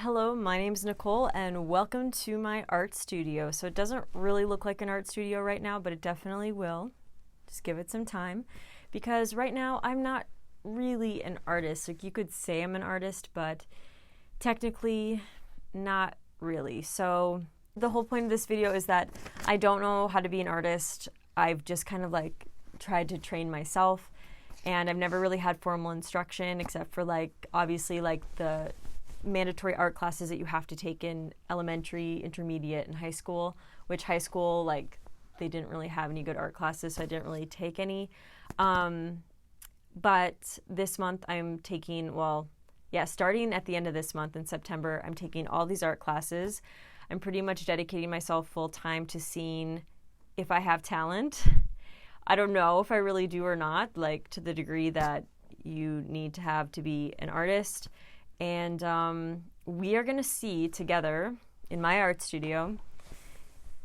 Hello, my name's Nicole and welcome to my art studio. So it doesn't really look like an art studio right now, but it definitely will. Just give it some time because right now I'm not really an artist. Like you could say I'm an artist, but technically not really. So the whole point of this video is that I don't know how to be an artist. I've just kind of like tried to train myself and I've never really had formal instruction except for obviously the mandatory art classes that you have to take in elementary, intermediate, and high school, which high school, they didn't really have any good art classes, so I didn't really take any. But this month I'm taking, starting at the end of this month in September, I'm taking all these art classes. I'm pretty much dedicating myself full time to seeing if I have talent. I don't know if I really do or not, to the degree that you need to have to be an artist. And we are going to see together in my art studio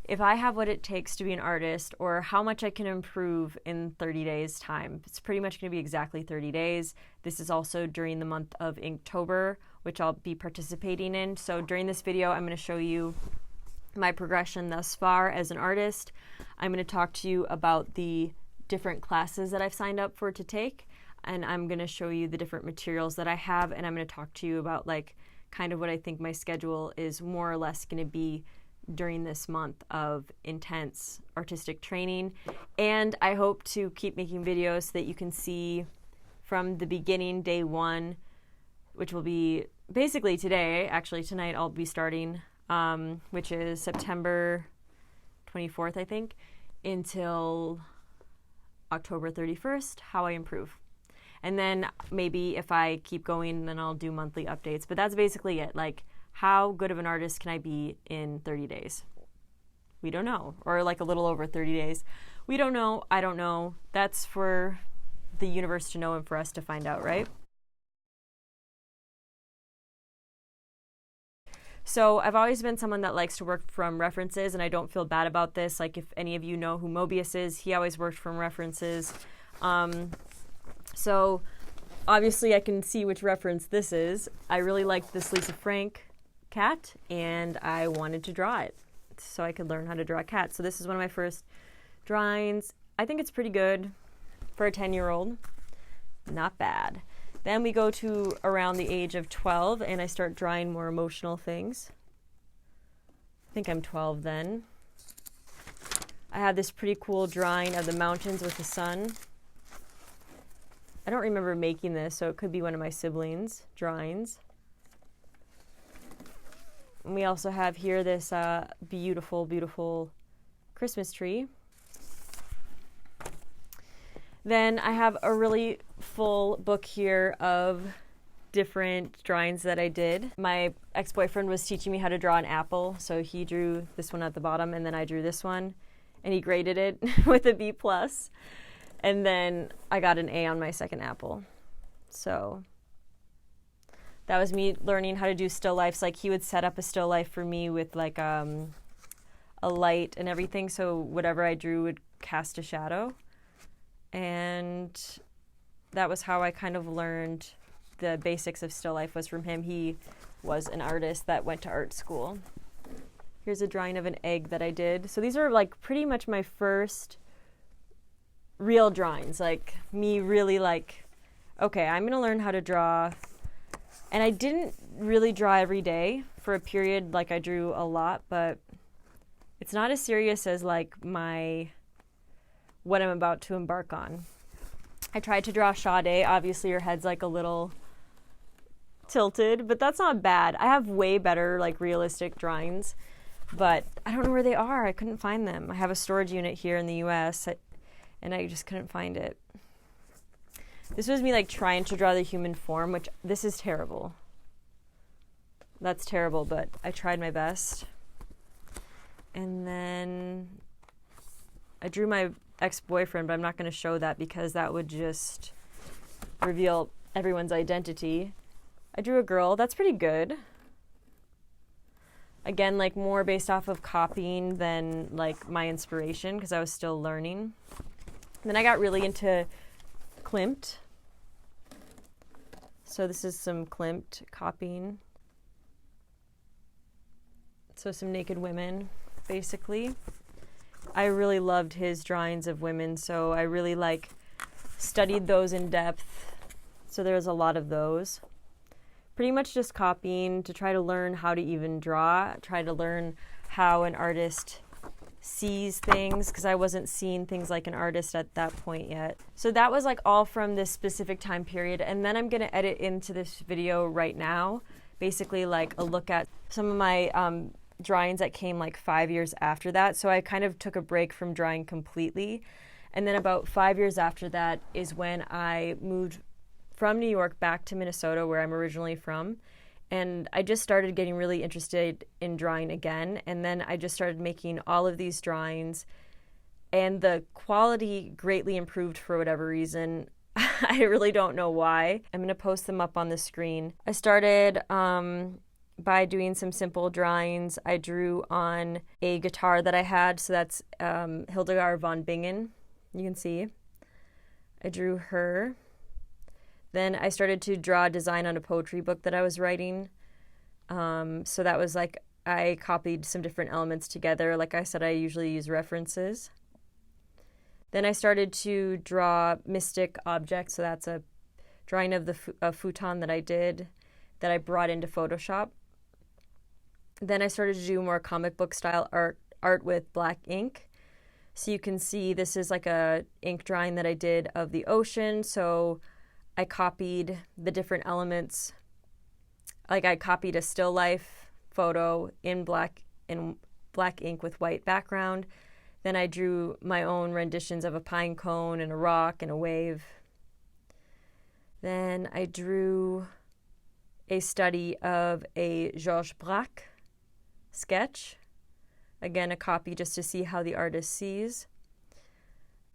if I have what it takes to be an artist or how much I can improve in 30 days time. It's pretty much going to be exactly 30 days. This is also during the month of Inktober, which I'll be participating in. So during this video, I'm going to show you my progression thus far as an artist. I'm going to talk to you about the different classes that I've signed up for to take. And I'm going to show you the different materials that I have, and I'm going to talk to you about kind of what I think my schedule is more or less going to be during this month of intense artistic training. And I hope to keep making videos so that you can see from the beginning, day one, which will be basically today. Actually, tonight I'll be starting, which is September 24th, I think, until October 31st, how I improve. And then maybe if I keep going, then I'll do monthly updates. But that's basically it. How good of an artist can I be in 30 days? We don't know. Or a little over 30 days. We don't know. I don't know. That's for the universe to know and for us to find out, right? So I've always been someone that likes to work from references, and I don't feel bad about this. If any of you know who Mobius is, he always worked from references. So obviously I can see which reference this is. I really liked this Lisa Frank cat, and I wanted to draw it so I could learn how to draw cats. So this is one of my first drawings. I think it's pretty good for a 10-year-old. Not bad. Then we go to around the age of 12, and I start drawing more emotional things. I think I'm 12 then. I have this pretty cool drawing of the mountains with the sun. I don't remember making this, so it could be one of my siblings' drawings. And we also have here this beautiful, beautiful Christmas tree. Then I have a really full book here of different drawings that I did. My ex-boyfriend was teaching me how to draw an apple, so he drew this one at the bottom, and then I drew this one, and he graded it with a B+. And then I got an A on my second apple. So that was me learning how to do still lifes. He would set up a still life for me with a light and everything. So whatever I drew would cast a shadow. And that was how I kind of learned the basics of still life was from him. He was an artist that went to art school. Here's a drawing of an egg that I did. So these are pretty much my first real drawings, me really okay, I'm gonna learn how to draw. And I didn't really draw every day for a period. I drew a lot, but it's not as serious as what I'm about to embark on. I tried to draw Sade. Obviously your head's a little tilted, but that's not bad. I have way better realistic drawings, but I don't know where they are. I couldn't find them. I have a storage unit here in the US, and I just couldn't find it. This was me trying to draw the human form, which this is terrible. That's terrible, but I tried my best. And then I drew my ex-boyfriend, but I'm not going to show that because that would just reveal everyone's identity. I drew a girl. That's pretty good. Again, more based off of copying than my inspiration because I was still learning. Then I got really into Klimt. So this is some Klimt copying. So some naked women, basically. I really loved his drawings of women, so I really like studied those in depth. So there's a lot of those. Pretty much just copying to try to learn how to even draw, try to learn how an artist sees things, because I wasn't seeing things like an artist at that point yet. So that was like all from this specific time period, and then I'm going to edit into this video right now, basically like a look at some of my drawings that came like 5 years after that. So I kind of took a break from drawing completely, and then about 5 years after that is when I moved from New York back to Minnesota, where I'm originally from. And I just started getting really interested in drawing again. And then I just started making all of these drawings. And the quality greatly improved for whatever reason. I really don't know why. I'm going to post them up on the screen. I started by doing some simple drawings. I drew on a guitar that I had. So that's Hildegard von Bingen. You can see. I drew her. Then I started to draw a design on a poetry book that I was writing. So that was like, I copied some different elements together. Like I said, I usually use references. Then I started to draw mystic objects. So that's a drawing of a futon that I did that I brought into Photoshop. Then I started to do more comic book style art with black ink. So you can see this is like a ink drawing that I did of the ocean. So I copied the different elements. Like I copied a still life photo in black ink with white background. Then I drew my own renditions of a pine cone and a rock and a wave. Then I drew a study of a Georges Braque sketch. Again, a copy just to see how the artist sees.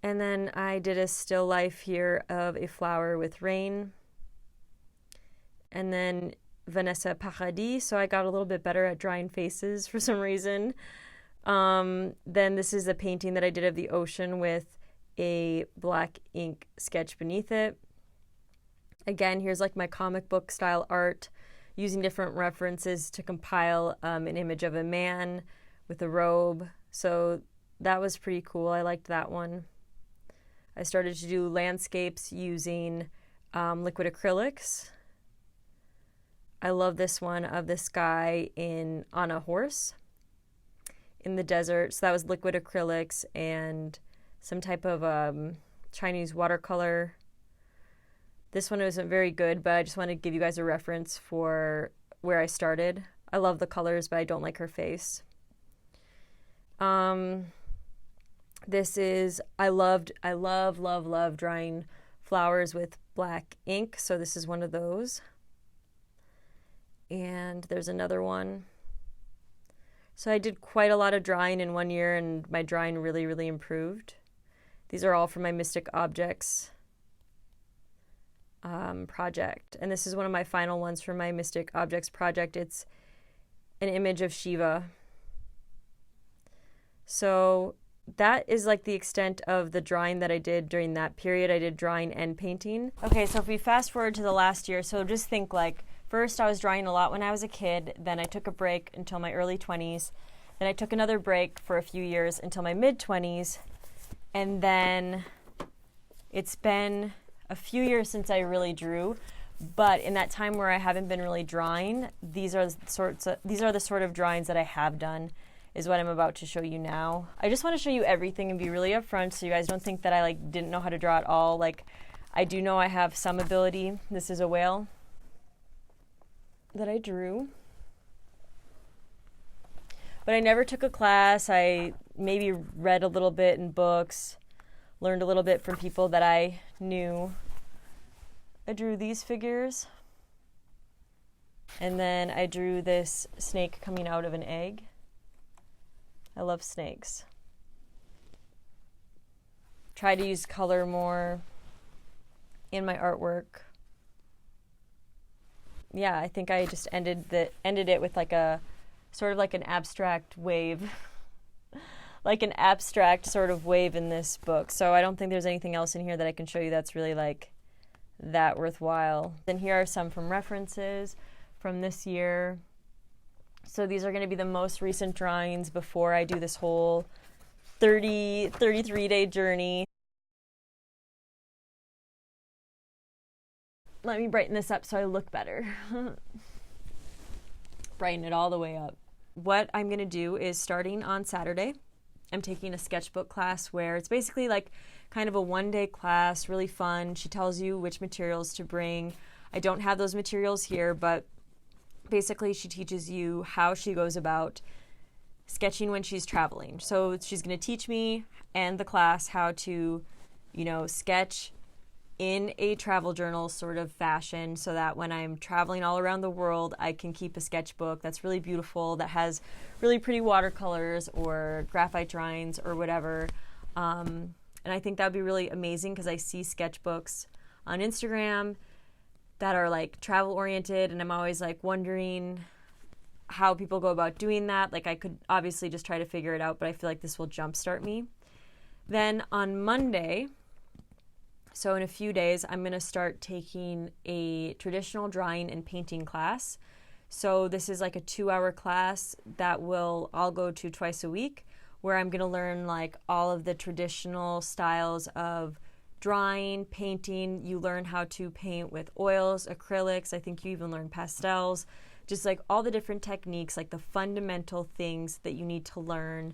And then I did a still life here of a flower with rain. And then Vanessa Paradis, so I got a little bit better at drawing faces for some reason. Then this is a painting that I did of the ocean with a black ink sketch beneath it. Again, here's like my comic book style art, using different references to compile an image of a man with a robe. So that was pretty cool. I liked that one. I started to do landscapes using liquid acrylics. I love this one of this guy on a horse in the desert. So that was liquid acrylics and some type of Chinese watercolor. This one wasn't very good, but I just wanted to give you guys a reference for where I started. I love the colors, but I don't like her face. This is, I love drawing flowers with black ink. So this is one of those. And there's another one. So I did quite a lot of drawing in 1 year, and my drawing really, really improved. These are all from my Mystic Objects project. And this is one of my final ones from my Mystic Objects project. It's an image of Shiva. So that is like the extent of the drawing that I did during that period. I did drawing and painting. Okay, so if we fast forward to the last year, so just think like, first I was drawing a lot when I was a kid, then I took a break until my early 20s, then I took another break for a few years until my mid-20s, and then it's been a few years since I really drew, but in that time where I haven't been really drawing, these are the sort of drawings that I have done, is what I'm about to show you now. I just want to show you everything and be really upfront so you guys don't think that I like didn't know how to draw at all. Like, I do know I have some ability. This is a whale that I drew. But I never took a class. I maybe read a little bit in books, learned a little bit from people that I knew. I drew these figures. And then I drew this snake coming out of an egg. I love snakes. Try to use color more in my artwork. Yeah, I think I just ended it with like a sort of like an abstract wave. Like an abstract sort of wave in this book. So I don't think there's anything else in here that I can show you that's really like that worthwhile. Then here are some from references from this year. So these are going to be the most recent drawings before I do this whole 33-day journey. Let me brighten this up so I look better. Brighten it all the way up. What I'm going to do is, starting on Saturday, I'm taking a sketchbook class where it's basically like kind of a one-day class, really fun. She tells you which materials to bring. I don't have those materials here, but basically she teaches you how she goes about sketching when she's traveling. So she's going to teach me and the class how to, sketch in a travel journal sort of fashion, so that when I'm traveling all around the world, I can keep a sketchbook that's really beautiful, that has really pretty watercolors or graphite drawings or whatever. And I think that would be really amazing, because I see sketchbooks on Instagram that are like travel oriented, and I'm always like wondering how people go about doing that. Like, I could obviously just try to figure it out, but I feel like this will jumpstart me. Then on Monday, so in a few days, I'm going to start taking a traditional drawing and painting class. So this is like a 2-hour class that I'll go to twice a week, where I'm going to learn like all of the traditional styles of drawing, painting. You learn how to paint with oils, acrylics. I think you even learn pastels, just like all the different techniques, like the fundamental things that you need to learn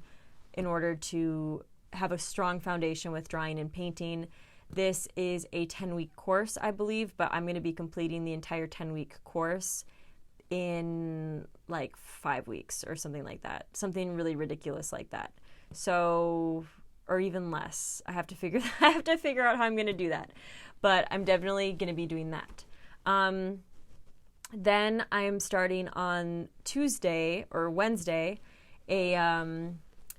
in order to have a strong foundation with drawing and painting. This is a 10-week course, I believe, but I'm going to be completing the entire 10-week course in like 5 weeks or something like that. Something really ridiculous like that. So, or even less. I have to figure out how I'm going to do that. But I'm definitely going to be doing that. Then I'm starting on Tuesday or Wednesday a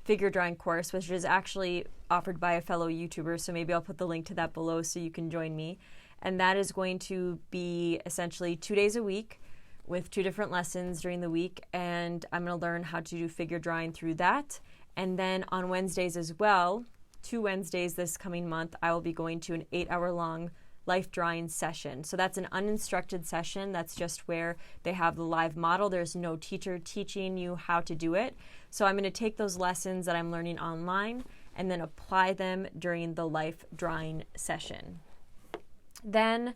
figure drawing course, which is actually offered by a fellow YouTuber, so maybe I'll put the link to that below so you can join me. And that is going to be essentially 2 days a week with 2 different lessons during the week, and I'm going to learn how to do figure drawing through that. And then on Wednesdays as well, 2 Wednesdays this coming month, I will be going to an 8-hour-long life drawing session. So that's an uninstructed session. That's just where they have the live model. There's no teacher teaching you how to do it. So I'm going to take those lessons that I'm learning online and then apply them during the life drawing session. Then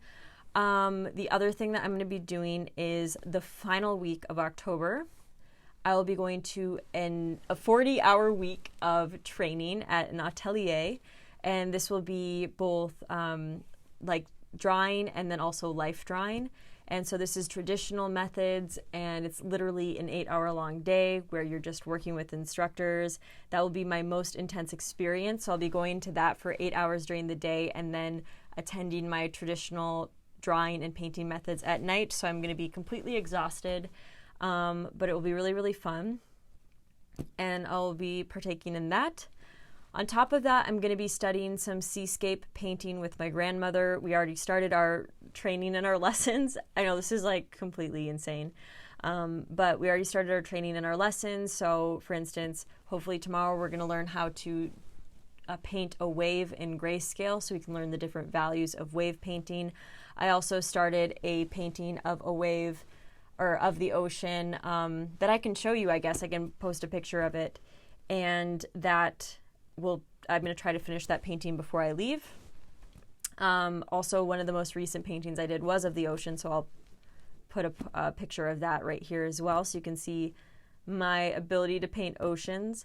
the other thing that I'm going to be doing is the final week of October, I will be going to a 40-hour week of training at an atelier, and this will be both like drawing and then also life drawing. And so this is traditional methods, and it's literally an 8-hour-long day where you're just working with instructors. That will be my most intense experience. So I'll be going to that for 8 hours during the day and then attending my traditional drawing and painting methods at night. So I'm going to be completely exhausted, but it will be really, really fun. And I'll be partaking in that. On top of that, I'm going to be studying some seascape painting with my grandmother. We already started our training and our lessons. I know this is like completely insane, but we already started our training and our lessons. So for instance, hopefully tomorrow we're going to learn how to paint a wave in grayscale, so we can learn the different values of wave painting. I also started a painting of a wave or of the ocean that I can show you. I guess I can post a picture of it, and that I'm going to try to finish that painting before I leave. Also, one of the most recent paintings I did was of the ocean, so I'll put a picture of that right here as well, so you can see my ability to paint oceans.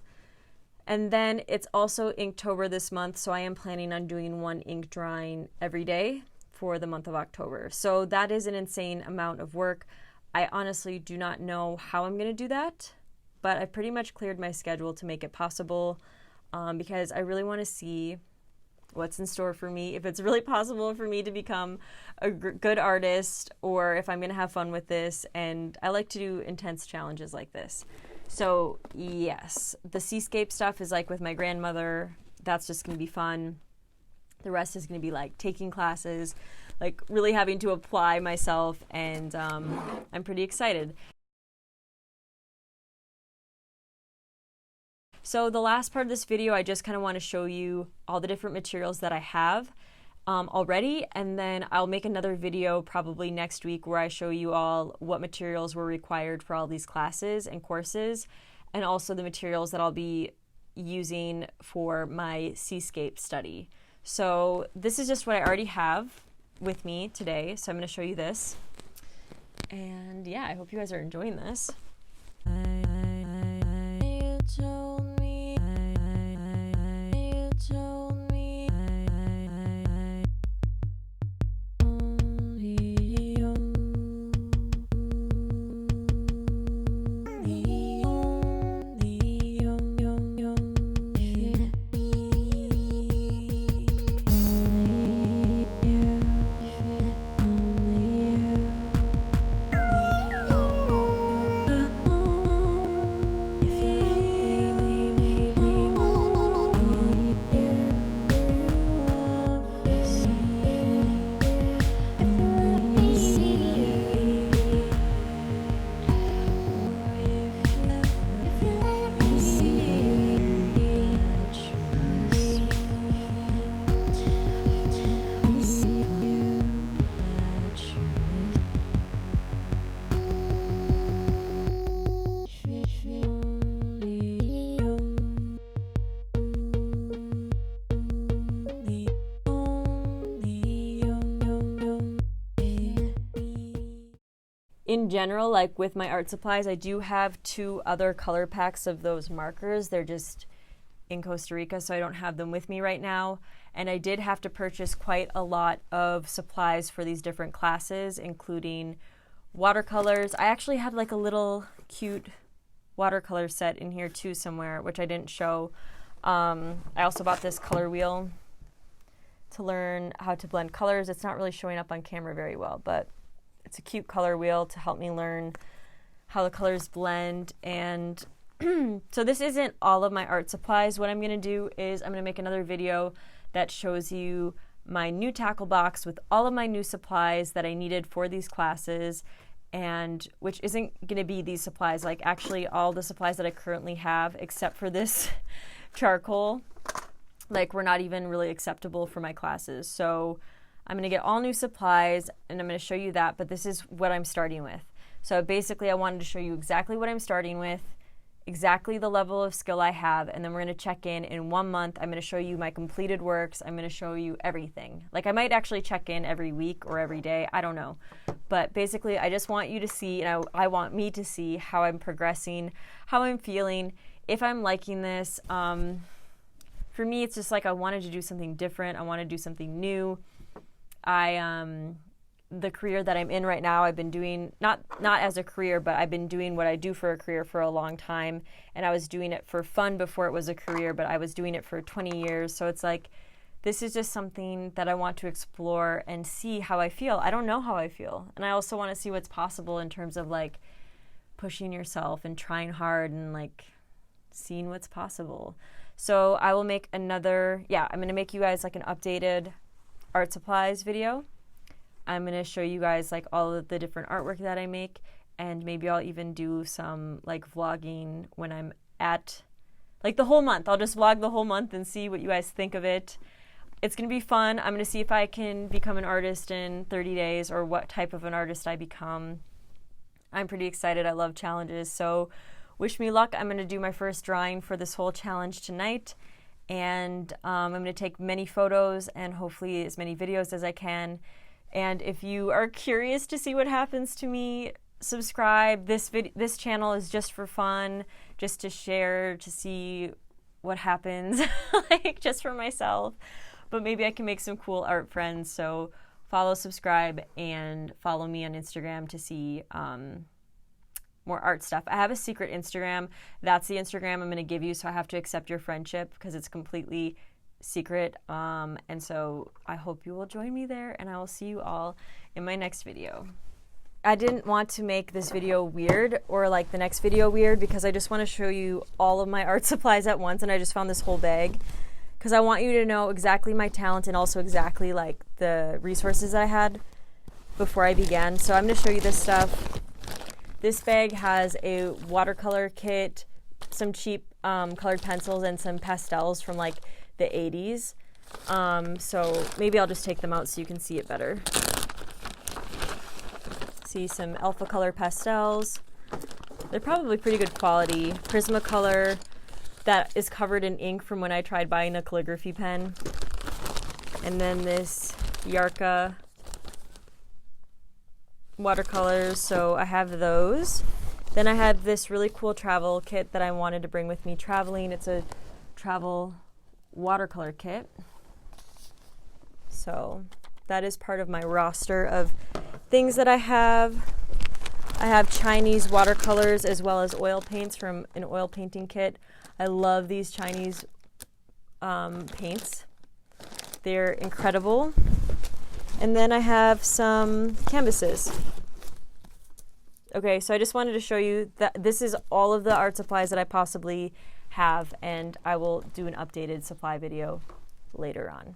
And then it's also Inktober this month, so I am planning on doing 1 ink drawing every day for the month of October. So that is an insane amount of work. I honestly do not know how I'm going to do that, but I've pretty much cleared my schedule to make it possible. Because I really want to see what's in store for me, if it's really possible for me to become a good artist, or if I'm going to have fun with this. And I like to do intense challenges like this. So yes, the seascape stuff is like with my grandmother. That's just going to be fun. The rest is going to be like taking classes, like really having to apply myself, and I'm pretty excited. So the last part of this video, I just kind of want to show you all the different materials that I have. already, and then I'll make another video probably next week where I show you all what materials were required for all these classes and courses, and also the materials that I'll be using for my seascape study. So this is just what I already have with me today, so I'm going to show you this. And yeah, I hope you guys are enjoying this. In general, like with my art supplies, I do have 2 other color packs of those markers. They're just in Costa Rica, so I don't have them with me right now. And I did have to purchase quite a lot of supplies for these different classes, including watercolors. I actually had like a little cute watercolor set in here too somewhere, which I didn't show. I also bought this color wheel to learn how to blend colors. It's not really showing up on camera very well, but it's a cute color wheel to help me learn how the colors blend. And so this isn't all of my art supplies. What I'm going to do is I'm going to make another video that shows you my new tackle box with all of my new supplies that I needed for these classes, and which isn't going to be these supplies, like actually all the supplies that I currently have except for this charcoal, like were not even really acceptable for my classes. So I'm going to get all new supplies and I'm going to show you that, but this is what I'm starting with. So basically I wanted to show you exactly what I'm starting with, exactly the level of skill I have, and then we're going to check in 1 month. I'm going to show you my completed works. I'm going to show you everything. Like I might actually check in every week or every day. I don't know. But basically I just want you to see, and I want me to see how I'm progressing, how I'm feeling, if I'm liking this. For me, it's just like I wanted to do something different. I want to do something new. The career that I'm in right now, I've been doing, not as a career, but I've been doing what I do for a career for a long time. And I was doing it for fun before it was a career, but I was doing it for 20 years. So it's like, this is just something that I want to explore and see how I feel. I don't know how I feel. And I also want to see what's possible in terms of like pushing yourself and trying hard and like seeing what's possible. So I will make another, I'm going to make you guys like an updated art supplies video. I'm going to show you guys like all of the different artwork that I make, and maybe I'll even do some like vlogging when I'm at like the whole month. I'll just vlog the whole month and see what you guys think of it. It's going to be fun. I'm going to see if I can become an artist in 30 days or what type of an artist I become. I'm pretty excited. I love challenges. So wish me luck. I'm going to do my first drawing for this whole challenge tonight. And I'm going to take many photos and hopefully as many videos as I can. And if you are curious to see what happens to me, subscribe. This channel is just for fun, just to share, to see what happens, like just for myself. But maybe I can make some cool art friends. So follow, subscribe, and follow me on Instagram to see more art stuff. I have a secret Instagram. That's the Instagram I'm going to give you, so I have to accept your friendship because it's completely secret. And so I hope you will join me there, and I will see you all in my next video. I didn't want to make this video weird or like the next video weird because I just want to show you all of my art supplies at once, and I just found this whole bag because I want you to know exactly my talent and also exactly like the resources I had before I began. So I'm going to show you this stuff. This bag has a watercolor kit, some cheap colored pencils, and some pastels from like the 80s. So maybe I'll just take them out so you can see it better. See some Alpha Color pastels. They're probably pretty good quality. Prismacolor that is covered in ink from when I tried buying a calligraphy pen. And then this Yarka watercolors, so I have those. Then I have this really cool travel kit that I wanted to bring with me traveling. It's a travel watercolor kit. So that is part of my roster of things that I have. I have Chinese watercolors as well as oil paints from an oil painting kit. I love these Chinese paints. They're incredible. And then I have some canvases. Okay, so I just wanted to show you that this is all of the art supplies that I possibly have, and I will do an updated supply video later on.